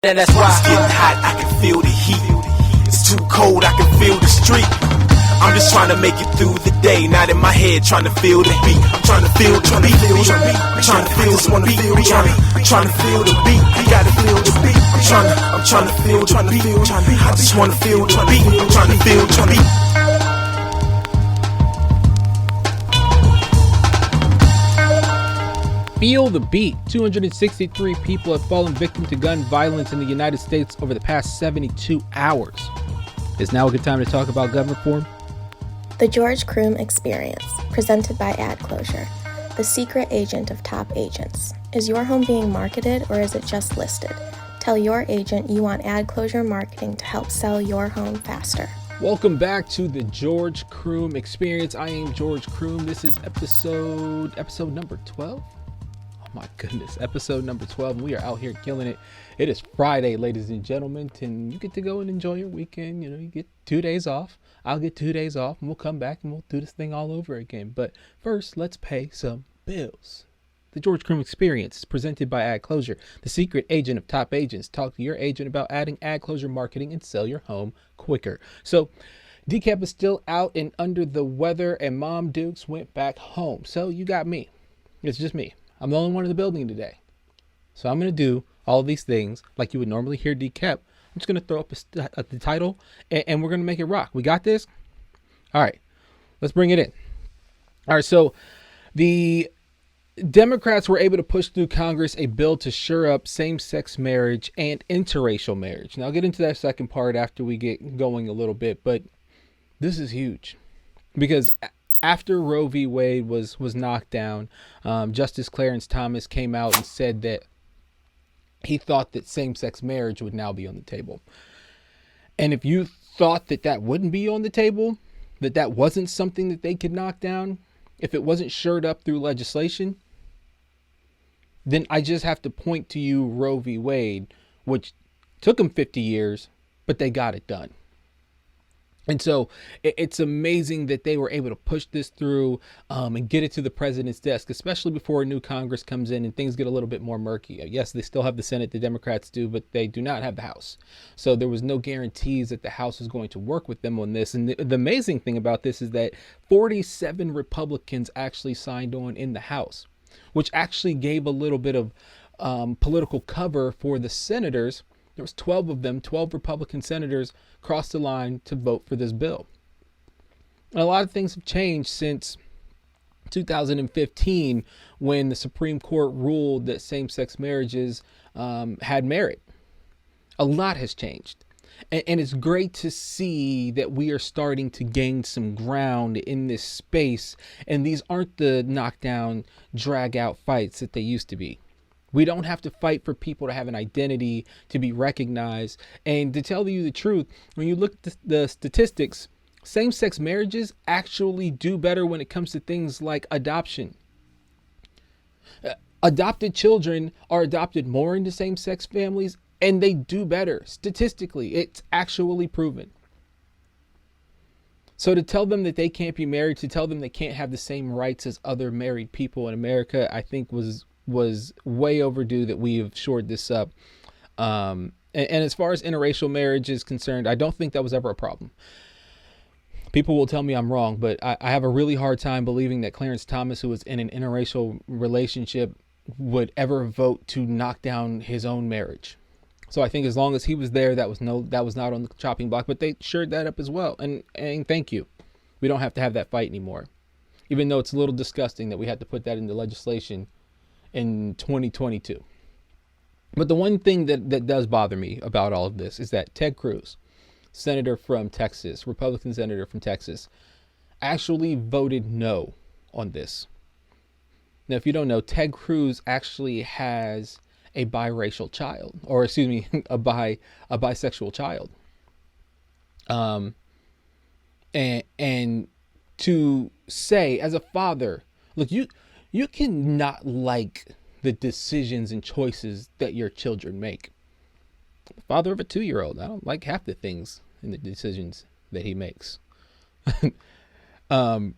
And that's why it's getting hot, I can feel the heat. It's too cold, I can feel the street. I'm just trying to make it through the day, not in my head trying to feel the beat. I'm trying to feel the beat. I'm trying to feel the beat. I'm trying to feel the beat. You gotta feel the beat. I'm trying to feel the beat. I just wanna feel the beat. I'm trying to feel the beat. Feel the beat. 263 people have fallen victim to gun violence in the United States over the past 72 hours. Is now a good time to talk about gun reform? The George Croom Experience, presented by Ad Closure, the secret agent of top agents. Is your home being marketed or is it just listed? Tell your agent you want Ad Closure marketing to help sell your home faster. Welcome back to the George Croom Experience. I am George Croom. This is episode number 12. My goodness, episode number 12, and we are out here killing it. It is Friday, ladies and gentlemen, and you get to go and enjoy your weekend. You get 2 days off. I'll get 2 days off, and we'll come back and we'll do this thing all over again. But first, let's pay some bills. The George Croom Experience is presented by Ad Closure, the secret agent of top agents. Talk to your agent about adding Ad Closure marketing and sell your home quicker. So, Decap is still out and under the weather, and Mom Dukes went back home. So you got me. It's just me. I'm the only one in the building today. So I'm going to do all of these things like you would normally hear Decap. I'm just going to throw up the title and we're going to make it rock. We got this? All right, let's bring it in. All right, so the Democrats were able to push through Congress a bill to shore up same-sex marriage and interracial marriage. Now I'll get into that second part after we get going a little bit, but this is huge because after Roe v. Wade was knocked down, Justice Clarence Thomas came out and said that he thought that same-sex marriage would now be on the table. And if you thought that that wouldn't be on the table, that that wasn't something that they could knock down, if it wasn't shored up through legislation, then I just have to point to you Roe v. Wade, which took them 50 years, but they got it done. And so it's amazing that they were able to push this through and get it to the president's desk, especially before a new Congress comes in and things get a little bit more murky. Yes, they still have the Senate, the Democrats do, but they do not have the House. So there was no guarantees that the House was going to work with them on this. And the amazing thing about this is that 47 Republicans actually signed on in the House, which actually gave a little bit of political cover for the senators. There was 12 of them, 12 Republican senators crossed the line to vote for this bill. And a lot of things have changed since 2015 when the Supreme Court ruled that same-sex marriages had merit. A lot has changed. And it's great to see that we are starting to gain some ground in this space. And these aren't the knockdown, drag-out fights that they used to be. We don't have to fight for people to have an identity, to be recognized. And to tell you the truth, when you look at the statistics, same-sex marriages actually do better when it comes to things like adoption. Adopted children are adopted more into same-sex families, and they do better. Statistically, it's actually proven. So to tell them that they can't be married, to tell them they can't have the same rights as other married people in America, I think was way overdue that we have shored this up. And as far as interracial marriage is concerned, I don't think that was ever a problem. People will tell me I'm wrong, but I have a really hard time believing that Clarence Thomas, who was in an interracial relationship, would ever vote to knock down his own marriage. So I think as long as he was there, that was not on the chopping block, but they shored that up as well. And thank you. We don't have to have that fight anymore, even though it's a little disgusting that we had to put that into legislation in 2022. But the one thing that does bother me about all of this is that Ted Cruz, senator from Texas, Republican senator from Texas, actually voted no on this. Now, if you don't know, Ted Cruz actually has a biracial child, or excuse me, a bisexual child. And to say as a father, look, you cannot like the decisions and choices that your children make. I'm the father of a 2-year-old. I don't like half the things in the decisions that he makes. But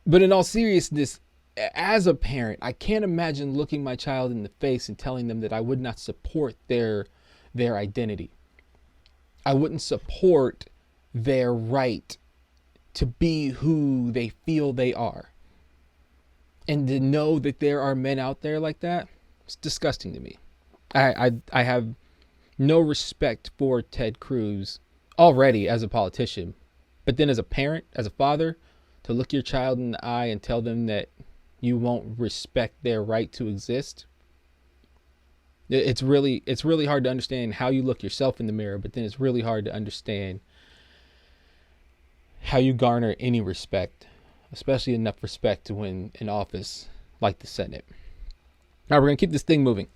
in all seriousness, as a parent, I can't imagine looking my child in the face and telling them that I would not support their their identity. I wouldn't support their right to be who they feel they are. And to know that there are men out there like that, it's disgusting to me. I have no respect for Ted Cruz already as a politician, but then as a parent, as a father, to look your child in the eye and tell them that you won't respect their right to exist. It's really hard to understand how you look yourself in the mirror, but then it's really hard to understand how you garner any respect, especially enough respect to win an office like the Senate. All right, we're going to keep this thing moving.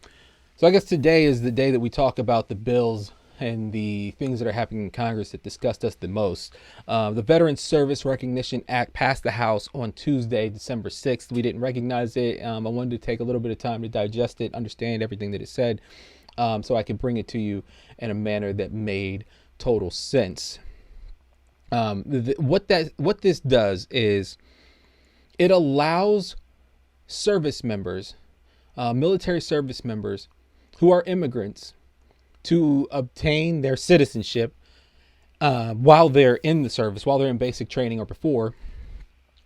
So I guess today is the day that we talk about the bills and the things that are happening in Congress that disgust us the most. The Veterans Service Recognition Act passed the House on Tuesday, December 6th. We didn't recognize it. I wanted to take a little bit of time to digest it, understand everything that it said, so I could bring it to you in a manner that made total sense. What this does is it allows service members, military service members who are immigrants, to obtain their citizenship while they're in the service, while they're in basic training or before,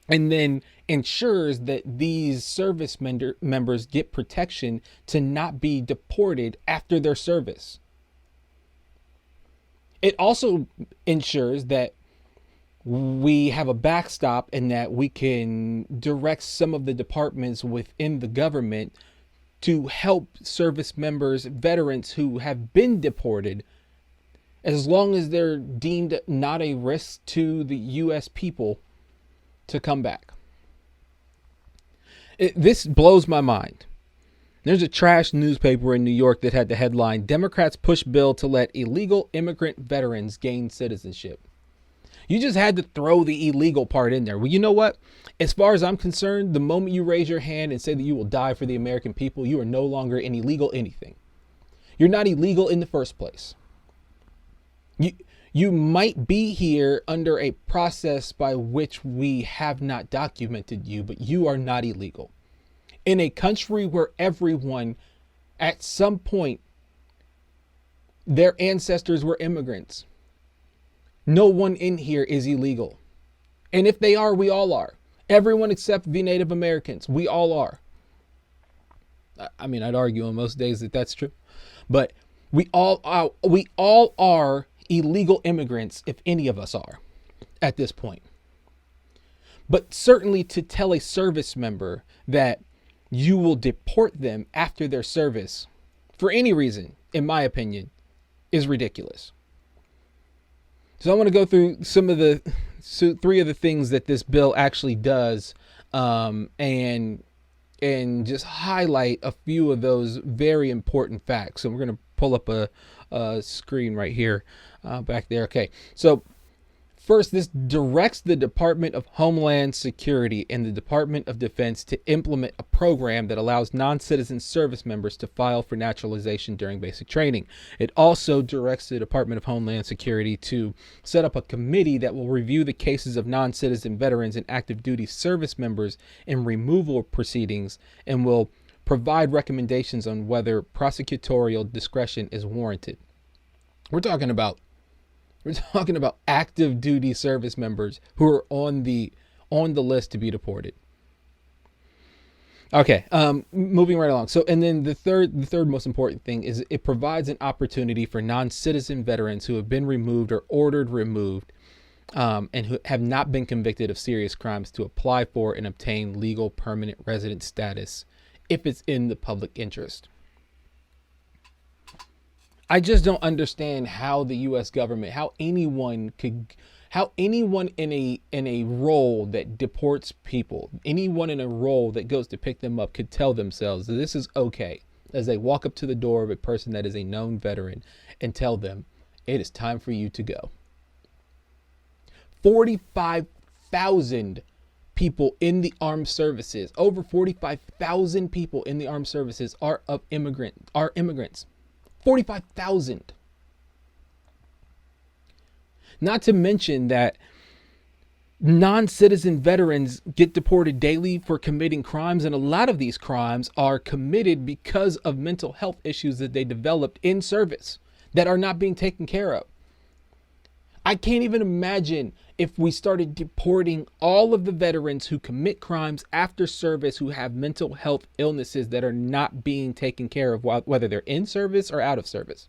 and then ensures that these service members get protection to not be deported after their service. It also ensures that we have a backstop and that we can direct some of the departments within the government to help service members, veterans who have been deported, as long as they're deemed not a risk to the U.S. people, to come back. This blows my mind. There's a trash newspaper in New York that had the headline, "Democrats push bill to let illegal immigrant veterans gain citizenship." You just had to throw the illegal part in there. Well, you know what? As far as I'm concerned, the moment you raise your hand and say that you will die for the American people, you are no longer an illegal anything. You're not illegal in the first place. You might be here under a process by which we have not documented you, but you are not illegal. In a country where everyone, at some point, their ancestors were immigrants, no one in here is illegal. And if they are, we all are. Everyone except the Native Americans. We all are. I mean, I'd argue on most days that that's true. But we all are illegal immigrants, if any of us are, at this point. But certainly to tell a service member that you will deport them after their service, for any reason, in my opinion, is ridiculous. So I want to go through three of the things that this bill actually does, and just highlight a few of those very important facts. So we're going to pull up a screen right here, back there. Okay, so first, this directs the Department of Homeland Security and the Department of Defense to implement a program that allows non-citizen service members to file for naturalization during basic training. It also directs the Department of Homeland Security to set up a committee that will review the cases of non-citizen veterans and active duty service members in removal proceedings and will provide recommendations on whether prosecutorial discretion is warranted. We're talking about active duty service members who are on the list to be deported. Okay, moving right along. So, and then the third most important thing is it provides an opportunity for non-citizen veterans who have been removed or ordered removed, and who have not been convicted of serious crimes to apply for and obtain legal permanent resident status if it's in the public interest. I just don't understand how the U.S. government, how anyone in a role that deports people, anyone in a role that goes to pick them up could tell themselves that this is okay as they walk up to the door of a person that is a known veteran and tell them it is time for you to go. 45,000 people in the armed services, over 45,000 people in the armed services are immigrants. 45,000. Not to mention that non-citizen veterans get deported daily for committing crimes, and a lot of these crimes are committed because of mental health issues that they developed in service. that are not being taken care of. I can't even imagine if we started deporting all of the veterans who commit crimes after service, who have mental health illnesses that are not being taken care of, whether they're in service or out of service.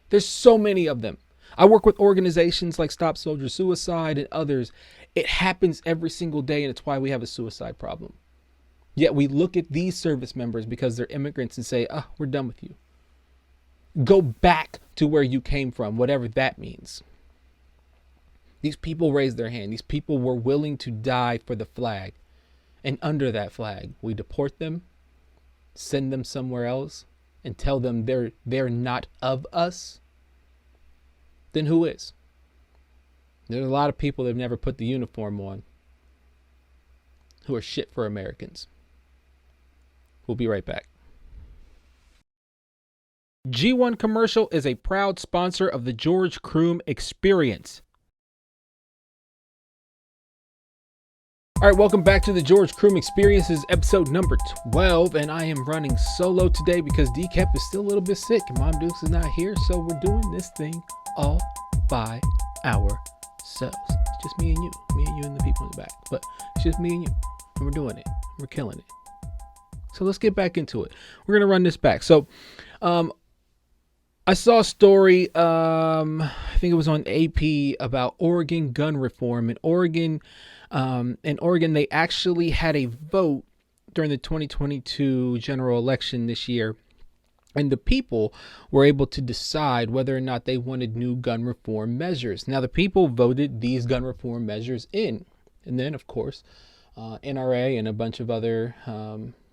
There's so many of them. I work with organizations like Stop Soldier Suicide and others. It happens every single day, and it's why we have a suicide problem. Yet we look at these service members because they're immigrants and say, oh, we're done with you. Go back to where you came from, whatever that means. These people raised their hand. These people were willing to die for the flag. And under that flag, we deport them, send them somewhere else, and tell them they're not of us. Then who is? There's a lot of people that have never put the uniform on who are shit for Americans. We'll be right back. G1 Commercial is a proud sponsor of the George Croom Experience. All right, welcome back to the George Croom Experience. This is episode number 12, and I am running solo today because DCAP is still a little bit sick and Mom Dukes is not here, so we're doing this thing all by ourselves. It's just me and you and the people in the back, but it's just me and you, and we're doing it. We're killing it. So let's get back into it. We're going to run this back. So, I saw a story, I think it was on AP, about Oregon gun reform. In Oregon, they actually had a vote during the 2022 general election this year, and the people were able to decide whether or not they wanted new gun reform measures. Now, the people voted these gun reform measures in, and then, of course, NRA and a bunch of other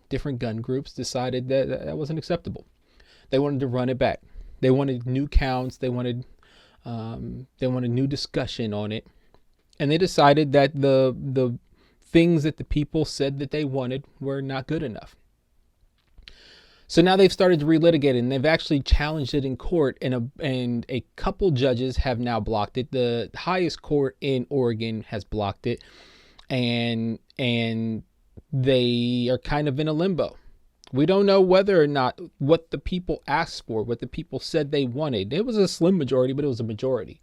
different gun groups decided that that wasn't acceptable. They wanted to run it back. They wanted new counts. They wanted new discussion on it, and they decided that the things that the people said that they wanted were not good enough. So now they've started to relitigate it, and they've actually challenged it in court, and a couple judges have now blocked it. The highest court in Oregon has blocked it, and they are kind of in a limbo. We don't know whether or not what the people asked for, what the people said they wanted. It was a slim majority, but it was a majority.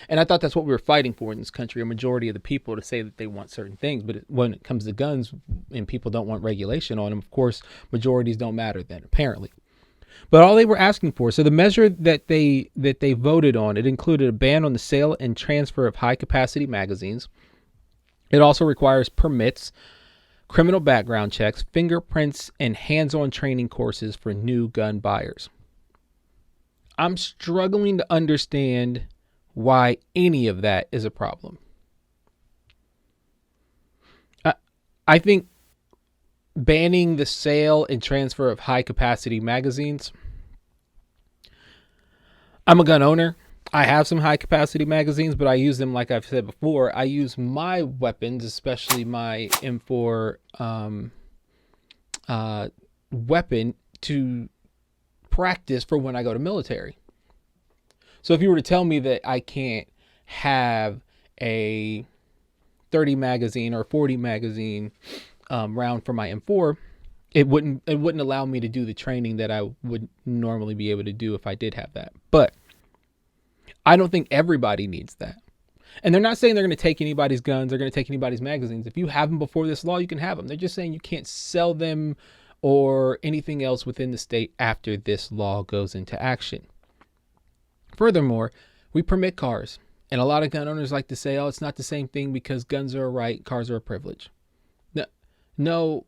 And I thought that's what we were fighting for in this country, a majority of the people to say that they want certain things. But when it comes to guns and people don't want regulation on them, of course, majorities don't matter then, apparently. But all they were asking for, so the measure that they voted on, it included a ban on the sale and transfer of high-capacity magazines. It also requires permits, criminal background checks, fingerprints, and hands-on training courses for new gun buyers. I'm struggling to understand why any of that is a problem. I think banning the sale and transfer of high-capacity magazines. I'm a gun owner. I have some high-capacity magazines, but I use them, like I've said before. I use my weapons, especially my M4 weapon, to practice for when I go to military. So if you were to tell me that I can't have a 30 magazine or 40 magazine round for my M4, it wouldn't allow me to do the training that I would normally be able to do if I did have that. But I don't think everybody needs that. And they're not saying they're going to take anybody's guns, they're going to take anybody's magazines. If you have them before this law, you can have them. They're just saying you can't sell them or anything else within the state after this law goes into action. Furthermore, we permit cars. And a lot of gun owners like to say, oh, it's not the same thing because guns are a right, cars are a privilege. No.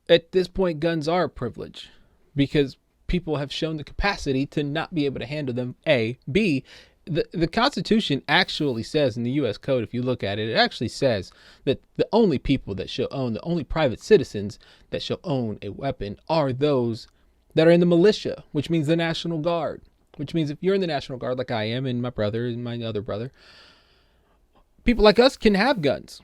At this point, guns are a privilege because people have shown the capacity to not be able to handle them, A. B, the Constitution actually says in the U.S. Code, if you look at it, it actually says that the only people that shall own, the only private citizens that shall own a weapon are those that are in the militia, which means the National Guard, which means if you're in the National Guard like I am and my brother and my other brother, people like us can have guns.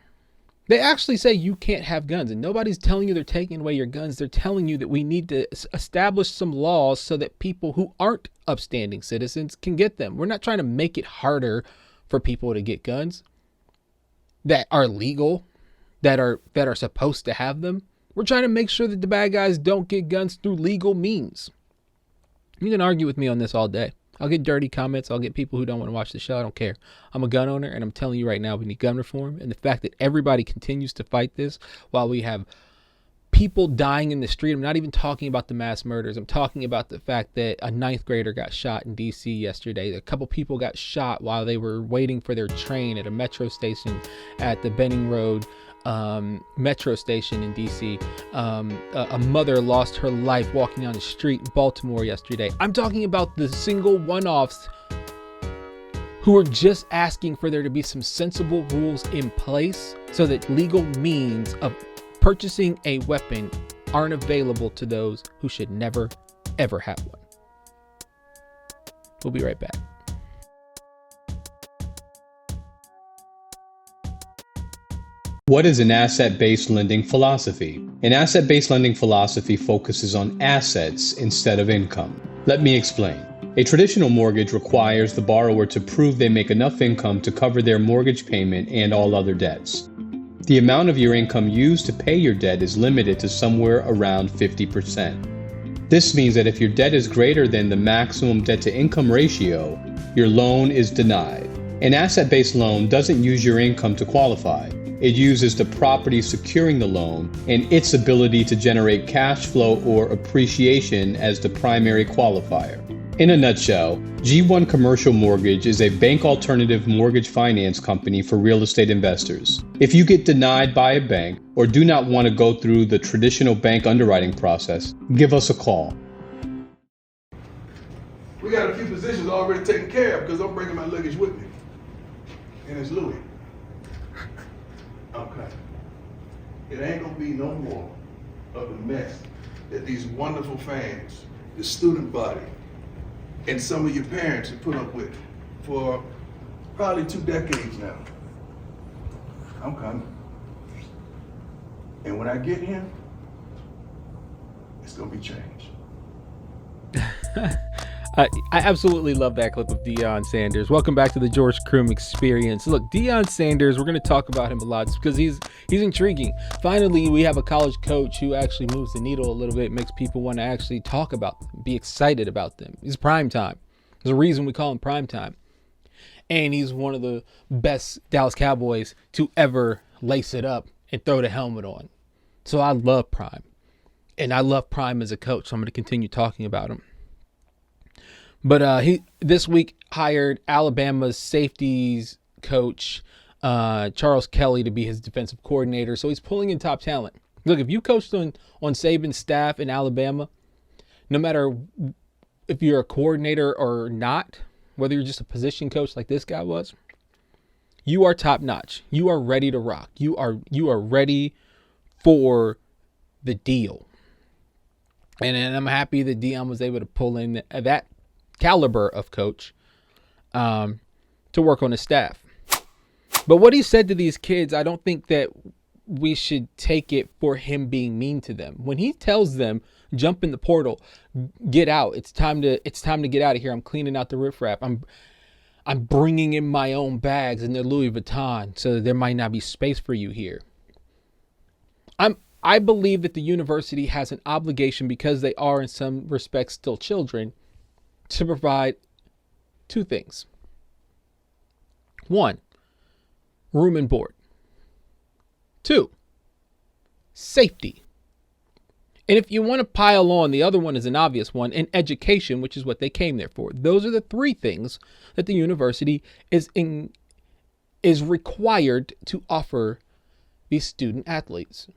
They actually say you can't have guns, and nobody's telling you they're taking away your guns. They're telling you that we need to establish some laws so that people who aren't upstanding citizens can get them. We're not trying to make it harder for people to get guns that are legal, that are supposed to have them. We're trying to make sure that the bad guys don't get guns through legal means. You can argue with me on this all day. I'll get dirty comments. I'll get people who don't want to watch the show. I don't care. I'm a gun owner, and I'm telling you right now, we need gun reform. And the fact that everybody continues to fight this while we have people dying in the street. I'm not even talking about the mass murders. I'm talking about the fact that a 9th grader got shot in D.C. yesterday. A couple people got shot while they were waiting for their train at a metro station at the Benning Road metro station in DC. A mother lost her life walking down the street in Baltimore yesterday. I'm talking about the single one-offs who are just asking for there to be some sensible rules in place so that legal means of purchasing a weapon aren't available to those who should never, ever have one. We'll be right back. What is an asset-based lending philosophy? An asset-based lending philosophy focuses on assets instead of income. Let me explain. A traditional mortgage requires the borrower to prove they make enough income to cover their mortgage payment and all other debts. The amount of your income used to pay your debt is limited to somewhere around 50%. This means that if your debt is greater than the maximum debt-to-income ratio, your loan is denied. An asset-based loan doesn't use your income to qualify. It uses the property securing the loan and its ability to generate cash flow or appreciation as the primary qualifier. In a nutshell, G1 Commercial Mortgage is a bank alternative mortgage finance company for real estate investors. If you get denied by a bank or do not want to go through the traditional bank underwriting process, give us a call. We got a few positions already taken care of because I'm bringing my luggage with me. And it's Louis. Okay. It ain't gonna be no more of the mess that these wonderful fans, the student body, and some of your parents have put up with for probably 2 decades now. I'm coming. And when I get here, it's gonna be changed. I absolutely love that clip of Deion Sanders. Welcome back to the George Croom Experience. Look, Deion Sanders, we're going to talk about him a lot because he's intriguing. Finally, we have a college coach who actually moves the needle a little bit, makes people want to actually talk about them, be excited about them. He's prime time. There's a reason we call him prime time. And he's one of the best Dallas Cowboys to ever lace it up and throw the helmet on. So I love Prime. And I love Prime as a coach, so I'm going to continue talking about him. But he this week hired Alabama's safeties coach, Charles Kelly, to be his defensive coordinator. So he's pulling in top talent. Look, if you coached on Saban's staff in Alabama, no matter if you're a coordinator or not, whether you're just a position coach like this guy was, you are top notch. You are ready to rock. You are ready for the deal. And I'm happy that Deion was able to pull in that caliber of coach to work on his staff. But what he said to these kids, I don't think that we should take it for him being mean to them. When he tells them, jump in the portal, get out, it's time to get out of here. I'm cleaning out the riffraff. I'm bringing in my own bags and they're Louis Vuitton, so there might not be space for you here. I believe that the university has an obligation, because they are in some respects still children, to provide 2 things. 1, room and board. 2, safety. And if you want to pile on, the other one is an obvious one, and education, which is what they came there for. Those are the 3 things that the university is required to offer these student athletes.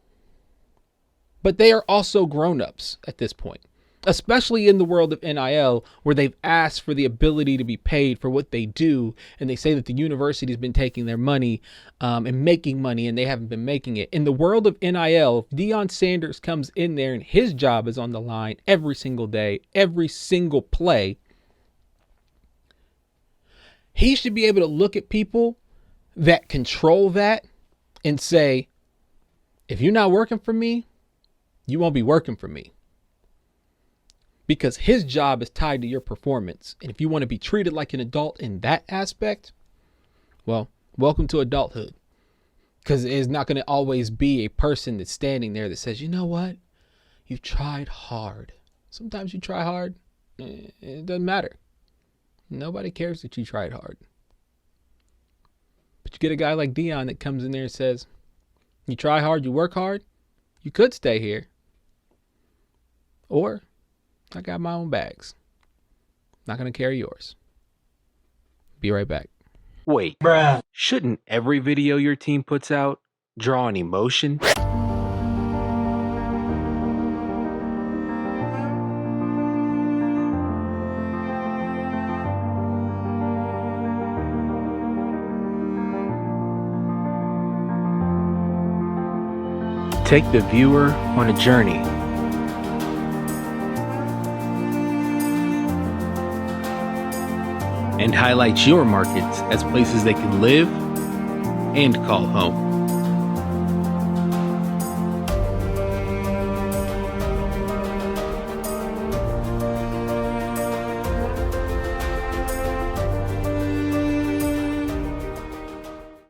But they are also grown-ups at this point, especially in the world of NIL, where they've asked for the ability to be paid for what they do. And they say that the university's been taking their money and making money, and they haven't been making it. In the world of NIL, if Deion Sanders comes in there and his job is on the line every single day, every single play, he should be able to look at people that control that and say, if you're not working for me, you won't be working for me. Because his job is tied to your performance. And if you want to be treated like an adult in that aspect, well, welcome to adulthood. Because it's not going to always be a person that's standing there that says, you know what? You've tried hard. Sometimes you try hard it doesn't matter. Nobody cares that you tried hard. But you get a guy like Dion that comes in there and says, you try hard, you work hard, you could stay here. Or, I got my own bags. Not going to carry yours. Be right back. Wait, bruh. Shouldn't every video your team puts out draw an emotion? Take the viewer on a journey. And highlight your markets as places they can live and call home.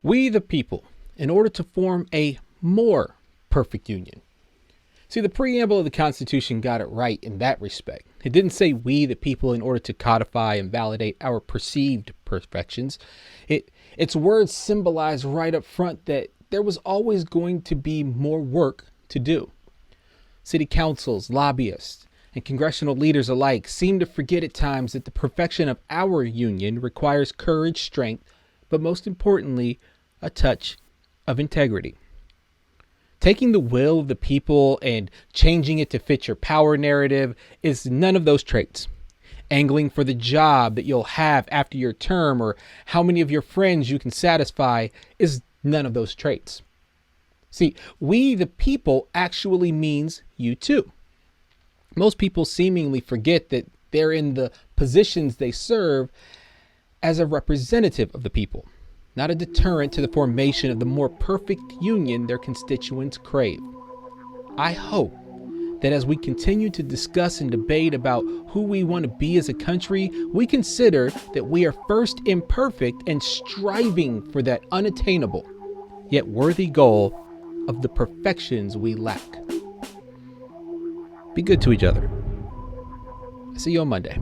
We the people, in order to form a more perfect union. See, the preamble of the Constitution got it right in that respect. It didn't say we the people in order to codify and validate our perceived perfections. Its words symbolize right up front that there was always going to be more work to do. City councils, lobbyists, and congressional leaders alike seem to forget at times that the perfection of our union requires courage, strength, but most importantly, a touch of integrity. Taking the will of the people and changing it to fit your power narrative is none of those traits. Angling for the job that you'll have after your term or how many of your friends you can satisfy is none of those traits. See, we the people actually means you too. Most people seemingly forget that they're in the positions they serve as a representative of the people, not a deterrent to the formation of the more perfect union their constituents crave. I hope that as we continue to discuss and debate about who we want to be as a country, we consider that we are first imperfect and striving for that unattainable, yet worthy goal of the perfections we lack. Be good to each other. See you on Monday.